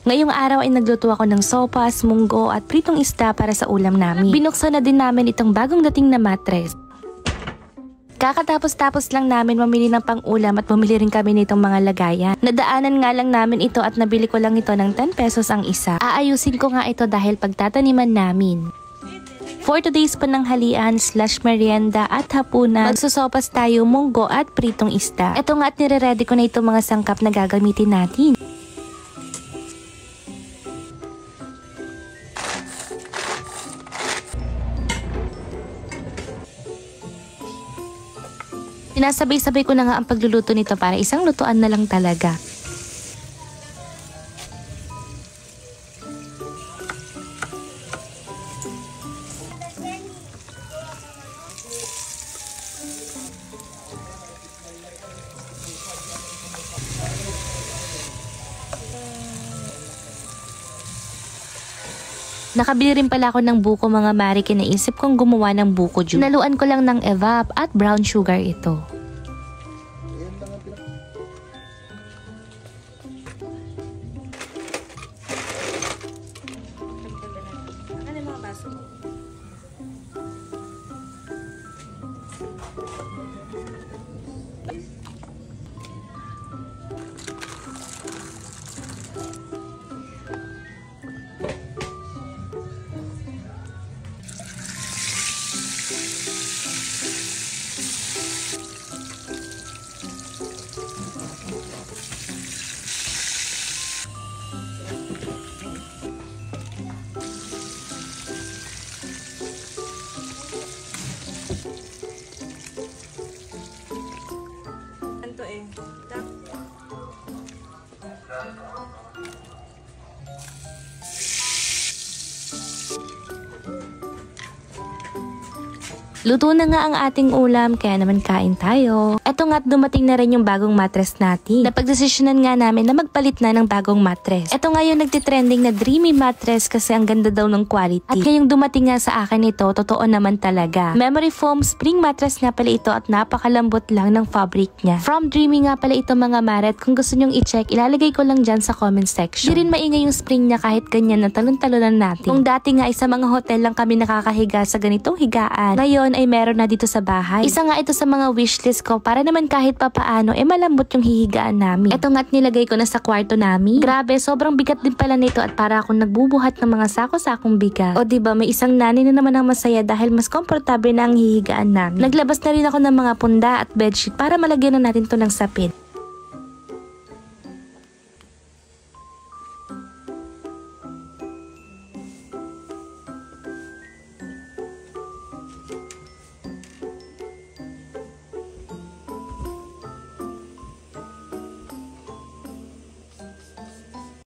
Ngayong araw ay nagluto ako ng sopas, munggo at pritong isda para sa ulam namin. Binuksan na din namin itong bagong dating na mattress. Kakatapos-tapos lang namin mamili ng pang-ulam at bumili rin kami nitong mga lagayan. Nadaanan nga lang namin ito at nabili ko lang ito ng 10 pesos ang isa. Aayusin ko nga ito dahil pagtataniman namin. For today's pananghalian / merienda at hapunan, magsusopas tayo munggo at pritong isda. Ito nga at nire-ready ko na itong mga sangkap na gagamitin natin. Sinasabay-sabay ko na nga ang pagluluto nito para isang lutuan na lang talaga. Nakabili rin pala ako ng buko mga mari, kinaisip kong gumawa ng buko juice. Naluan ko lang ng evap at brown sugar ito. Luto na nga ang ating ulam, kaya naman kain tayo. Eto nga't dumating na rin yung bagong mattress natin. Napagdesisyonan nga namin na magpalit na ng bagong mattress. Eto nga yung nagtitrending na dreamy mattress kasi ang ganda daw ng quality. At ngayong dumating nga sa akin ito, totoo naman talaga. Memory foam spring mattress nga pala ito at napakalambot lang ng fabric niya. From Dreamy nga pala ito mga maret. Kung gusto nyong i-check, ilalagay ko lang dyan sa comment section. Di rin maingay yung spring niya kahit ganyan na talon-talonan natin. Kung dati nga ay sa mga hotel lang kami nakakahiga sa ganitong higaan, ngayon ay meron na dito sa bahay. Isa nga ito sa mga wishlist ko para naman kahit papaano malambot yung hihigaan namin. Ito nga't nilagay ko na sa kwarto namin. Grabe, sobrang bigat din pala nito at para akong nagbubuhat ng mga sako-sakong bigat. O diba, may isang nani na naman ang masaya dahil mas komportable na ang hihigaan namin. Naglabas na rin ako ng mga punda at bedsheet para malagyan na natin to ng sapin.